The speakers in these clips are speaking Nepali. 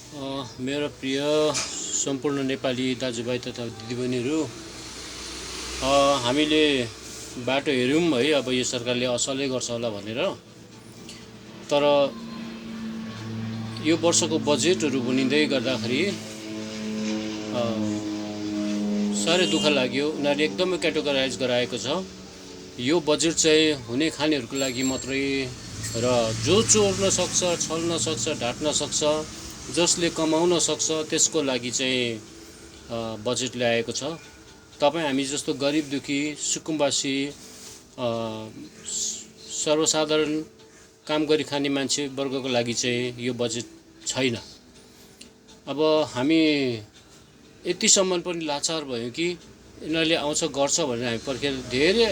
मेरो प्रिय सम्पूर्ण नेपाली दाजुभाइ तथा दिदीबहिनीहरू, हामीले बाटो हेऱ्यौँ है। अब यो सरकारले असलै गर्छ होला भनेर, तर यो वर्षको बजेटहरू बनिँदै गर्दाखेरि साह्रै दुःख लाग्यो। उनीहरूले एकदमै क्याटेगोराइज गराएको छ। यो बजेट चाहिँ हुने खानेहरूको लागि मात्रै, र जो चोर्न सक्छ, छल्न सक्छ, ढाट्न सक्छ, जसले कमाउन सक्छ त्यसको लागि चाहिँ बजेट ल्याएको छ। तपाईँ हामी जस्तो गरिब दुखी सुकुम्बासी सर्वसाधारण काम गरी खाने मान्छे वर्गको लागि चाहिँ यो बजेट छैन। अब हामी यतिसम्म पनि लाचार भयौँ कि यिनीहरूले आउँछ गर्छ भनेर हामी पर्खेर धेरै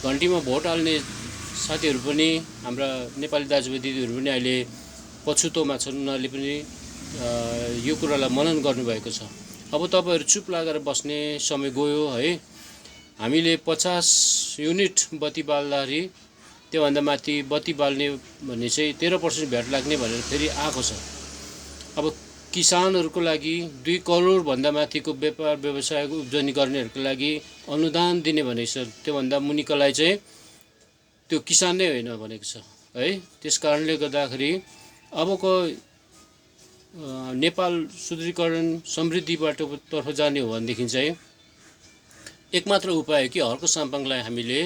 घन्टीमा भोट हाल्ने साथीहरू पनि, हाम्रा नेपाली दाजुभाइ दिदीहरू पनि अहिले पछुतोमा छन्। उनीहरूले पनि यो कुरालाई मनन गर्नुभएको छ। अब तपाईँहरू चुप लागेर बस्ने समय गयो है। हामीले 50 युनिट बत्ती बाल्दाखेरि त्योभन्दा माथि बत्ती बाल्ने भन्ने चाहिँ 13% भ्याट लाग्ने भनेर फेरि आएको छ। अब किसानहरूको लागि 2 करोडभन्दा माथिको व्यापार व्यवसाय उब्जनी गर्नेहरूको लागि अनुदान दिने भनेको छ। त्योभन्दा मुनिकोलाई चाहिँ त्यो किसान नै होइन भनेको छ है। त्यस कारणले गर्दाखेरि अबको नेपाल सुदृढीकरण समृद्धिबाट तर्फ जाने हो भनेदेखि चाहिँ एकमात्र उपाय कि हर्क साम्पाङलाई हामीले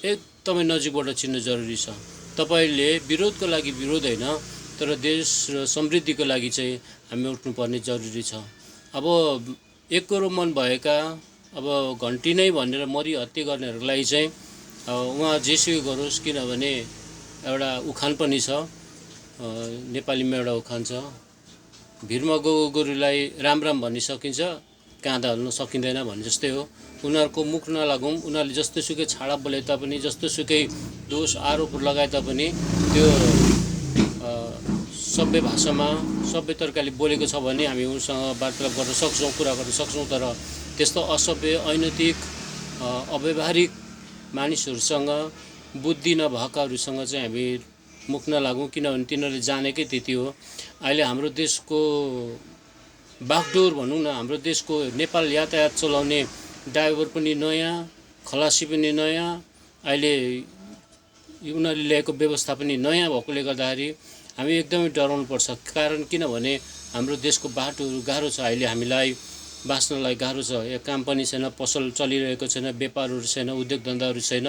एकदमै नजिकबाट चिन्नु जरुरी छ। तपाईँले विरोधको लागि विरोध होइन, तर देश र समृद्धिको लागि चाहिँ हामी उठ्नुपर्ने जरुरी छ। अब 1 करोड मन भएका अब घन्टी नै भनेर मरि हत्या गर्नेहरूको लागि चाहिँ उहाँ जेसुकै गरोस्, किनभने एउटा उखान पनि छ, नेपालीमा एउटा उखान छ, भिरमा गएको गोरुलाई राम राम भन्न सकिन्छ, काँधा हल्न सकिँदैन भने जस्तै हो। उनीहरूको मुख नलागौँ। उनीहरूले जस्तोसुकै छाडा बोले तापनि, जस्तोसुकै दोष आरोपहरू लगाए तापनि त्यो सभ्य भाषामा सभ्य तरिकाले बोलेको छ भने हामी उनीसँग वार्तालाप गर्न सक्छौँ, कुरा गर्न सक्छौँ। तर त्यस्तो असभ्य, अनैतिक, अव्यवहारिक मानिसहरूसँग, बुद्धि नभएकाहरूसँग चाहिँ हामी मुख नलागौँ, किनभने तिनीहरूले जानेकै त्यति हो। अहिले हाम्रो देशको बागडोर भनौँ न, हाम्रो देशको नेपाल यातायात चलाउने ड्राइभर पनि नयाँ, खलासी पनि नयाँ, अहिले उनीहरूले ल्याएको व्यवस्था पनि नयाँ भएकोले गर्दाखेरि हामी एकदमै डराउनुपर्छ। कारण किनभने हाम्रो देशको बाटोहरू गाह्रो छ। अहिले हामीलाई बाँच्नलाई गाह्रो छ। यहाँ काम पनि छैन, पसल चलिरहेको छैन, व्यापारहरू छैन, उद्योग धन्दाहरू छैन।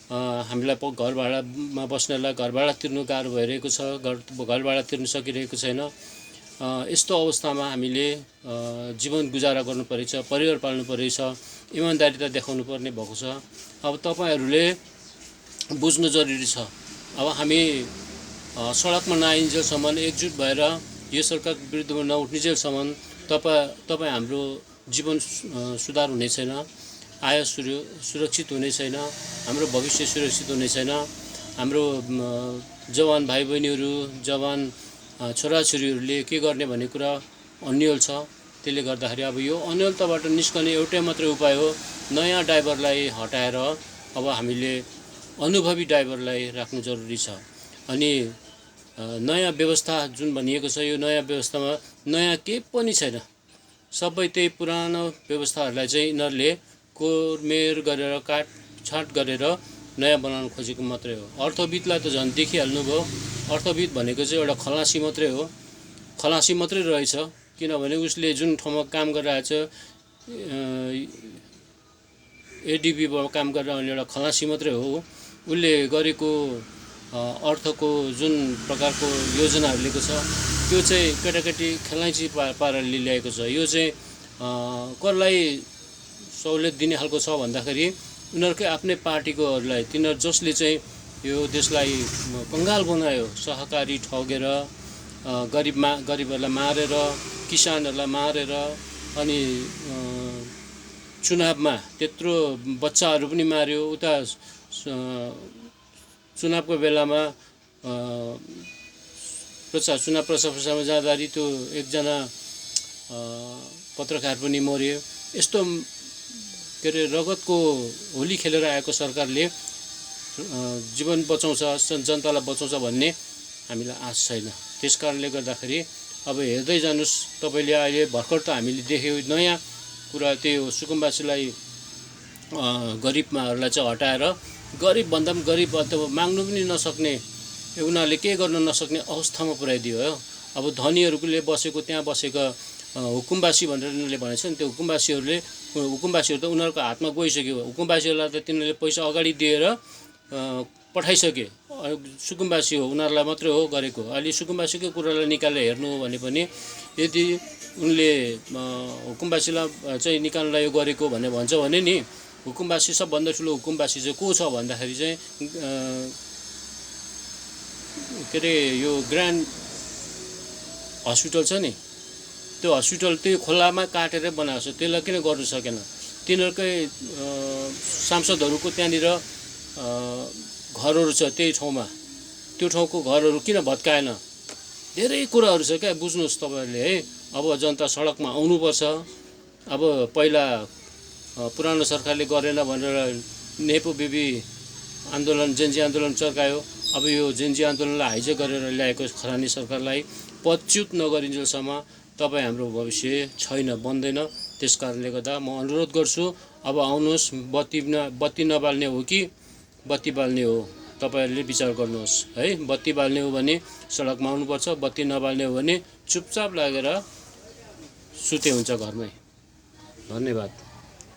हामीलाई घर भाडामा बस्नेलाई घर भाडा तिर्नु गाह्रो भइरहेको छ, घर भाडा तिर्नु सकिरहेको छैन। यस्तो अवस्थामा हामीले जीवन गुजारा गर्नुपर्नेछ, परिवार पाल्नु परेछ, इमान्दारिता देखाउनु पर्ने भएको छ। अब तपाईँहरूले बुझ्नु जरुरी छ। अब हामी सडकमा नआइन्जेलसम्म, एकजुट भएर यो सरकार विरुद्धमा नउठ्नेजेलसम्म तपाईँ हाम्रो जीवन सुधार हुने छैन, आय सुरक्षित हुने छैन, हाम्रो भविष्य सुरक्षित हुने छैन। हाम्रो जवान भाइ बहिनीहरू, जवान छोराछोरीहरूले के गर्ने भन्ने कुरा अन्यल छ। त्यसले गर्दाखेरि अब यो अन्यलताबाट निस्कने एउटै मात्रै उपाय हो, नयाँ ड्राइभरलाई हटाएर अब हामीले अनुभवी ड्राइभरलाई राख्नु जरुरी छ। अनि नयाँ व्यवस्था जुन भनिएको छ, यो नयाँ व्यवस्थामा नयाँ केही पनि छैन। सबै त्यही पुरानो व्यवस्थाहरूलाई चाहिँ यिनीहरूले कोरमेर गरेर काटछाँट गरेर नयाँ बनाउन खोजेको मात्रै हो। अर्थविदलाई त झन् देखिहाल्नुभयो। अर्थविद भनेको चाहिँ एउटा खलासी मात्रै हो, खलासी मात्रै रहेछ। किनभने उसले जुन ठाउँमा काम गरिरहेछ, एडिबीबाट काम गरेर एउटा खलासी मात्रै हो। उसले गरेको अर्थको जुन प्रकारको योजनाहरू लिएको छ, त्यो चाहिँ केटाकेटी खेलाइँची पाराले ल्याएको छ। यो चाहिँ कसलाई सहुलियत दिने खालको छ भन्दाखेरि उनीहरूकै आफ्नै पार्टीकोहरूलाई, तिनीहरू जसले चाहिँ यो देशलाई कङ्गाल बनायो, सहकारी ठगेर, गरिबहरूलाई मारेर, किसानहरूलाई मारेर, अनि चुनावमा त्यत्रो बच्चाहरू पनि मार्यो। उता चुनावको बेलामा चुनाव प्रचार प्रसारमा जाँदाखेरि त्यो एकजना पत्रकार पनि मर्यो। यस्तो के अरे रगतको होली खेलेर आएको सरकारले जीवन बचाउँछ, जनतालाई बचाउँछ भन्ने हामीलाई आश छैन। त्यसकारणले गर्दाखेरि अब हेर्दै जानुहोस् तपाईँले अहिले भर्खर त हामीले देख्यौँ नयाँ कुरा त्यो सुकुम्बासीलाई गरिबमाहरूलाई चाहिँ हटाएर गरिबभन्दा पनि गरिब अथवा माग्नु पनि नसक्ने उनीहरूले केही गर्न नसक्ने अवस्थामा पुर्याइदियो हो। अब धनीहरूले बसेको त्यहाँ बसेका हुकुमबासी भनेर उनीहरूले भनेको छ नि, त्यो हुकुमबासीहरू त उनीहरूको हातमा गइसक्यो। हुकुमबासीहरूलाई त तिनीहरूले पैसा अगाडि दिएर पठाइसके, सुकुम्बासी हो उनीहरूलाई मात्रै हो गरेको। अहिले सुकुम्बासीकै कुरालाई निकालेर हेर्नु हो भने पनि यदि उनले हुकुमबासीलाई चाहिँ निकाल्नलाई यो गरेको भनेर भन्छ भने नि, हुकुमबासी सबभन्दा ठुलो हुकुमबासी चाहिँ को छ भन्दाखेरि चाहिँ के अरे यो ग्रान्ड हस्पिटल छ नि, त्यो हस्पिटल त्यो खोलामा काटेरै बनाएको छ, त्यसलाई किन गर्नु सकेन? तिनीहरूकै सांसदहरूको त्यहाँनिर घरहरू छ त्यही ठाउँमा, त्यो ठाउँको घरहरू किन भत्काएन? धेरै कुराहरू छ क्या, बुझ्नुहोस् तपाईँहरूले है। अब जनता सडकमा आउनुपर्छ। अब पहिला पुरानो सरकारले गरेन भनेर नेपो बेबी आन्दोलन जेन्जी आन्दोलन चर्कायो। अब यो जेन्जी आन्दोलनलाई हाइजेक गरेर ल्याएको खरानी सरकारलाई पदच्युत नगरिन्जेलसम्म तपाईँ हाम्रो भविष्य छैन, बन्दैन। त्यस कारणले गर्दा म अनुरोध गर्छु, अब आउनुहोस्, बत्ती नबाल्ने हो कि बत्ती बाल्ने हो तपाईँहरूले विचार गर्नुहोस् है। बत्ती बाल्ने हो भने सडकमा आउनुपर्छ, बत्ती नबाल्ने हो भने चुपचाप लागेर सुते हुन्छ घरमै। धन्यवाद।